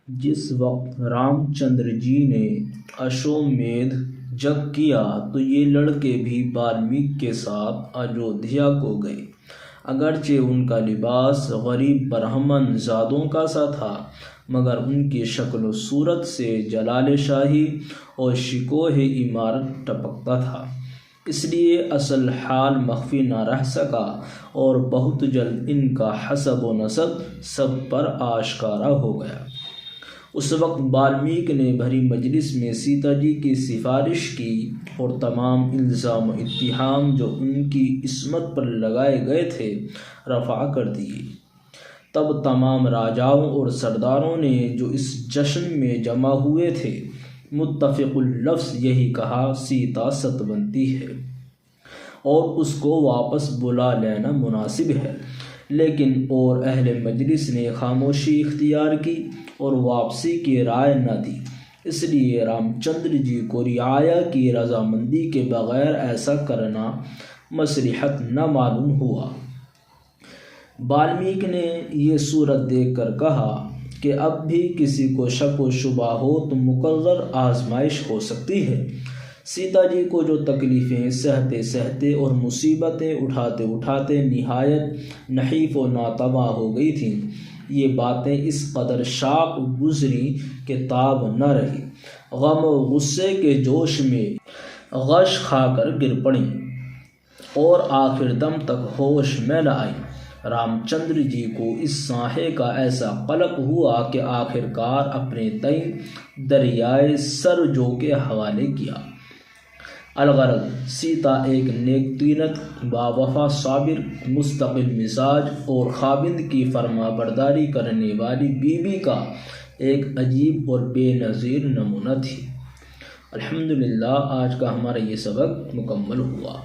جس وقت رام چندر جی نے اشومیدھ یج کیا تو یہ لڑکے بھی والمیک کے ساتھ ایودھیا کو گئے۔ اگرچہ ان کا لباس غریب برہمن زادوں کا سا تھا، مگر ان کی شکل و صورت سے جلال شاہی اور شکوہ عمارت ٹپکتا تھا، اس لیے اصل حال مخفی نہ رہ سکا اور بہت جلد ان کا حسب و نسب سب پر آشکارا ہو گیا۔ اس وقت والمیک نے بھری مجلس میں سیتا جی کی سفارش کی اور تمام الزام و اتہام جو ان کی عصمت پر لگائے گئے تھے رفع کر دیے۔ تب تمام راجاؤں اور سرداروں نے جو اس جشن میں جمع ہوئے تھے متفق اللفظ یہی کہا، سیتا ستونتی ہے اور اس کو واپس بلا لینا مناسب ہے، لیکن اور اہل مجلس نے خاموشی اختیار کی اور واپسی کی رائے نہ دی۔ اس لیے رام چندر جی کو رعایا کی رضامندی کے بغیر ایسا کرنا مصلحت نہ معلوم ہوا۔ والمیک نے یہ صورت دیکھ کر کہا کہ اب بھی کسی کو شک و شبہ ہو تو مقرر آزمائش ہو سکتی ہے۔ سیتا جی کو جو تکلیفیں سہتے سہتے اور مصیبتیں اٹھاتے اٹھاتے نہایت نحیف و ناتواں ہو گئی تھیں، یہ باتیں اس قدر شاق گزری کہ تاب نہ رہی، غم و غصے کے جوش میں غش کھا کر گر پڑیں اور آخر دم تک ہوش میں نہ آئیں۔ رام چندر جی کو اس سانحے کا ایسا قلق ہوا کہ آخر کار اپنے تئیں دریائے سرجو کے حوالے کیا۔ الغرض سیتا ایک نیک طینت، باوفا، صابر، مستقل مزاج اور خاوند کی فرما برداری کرنے والی بیوی کا ایک عجیب اور بے نظیر نمونہ تھی۔ الحمدللہ آج کا ہمارا یہ سبق مکمل ہوا۔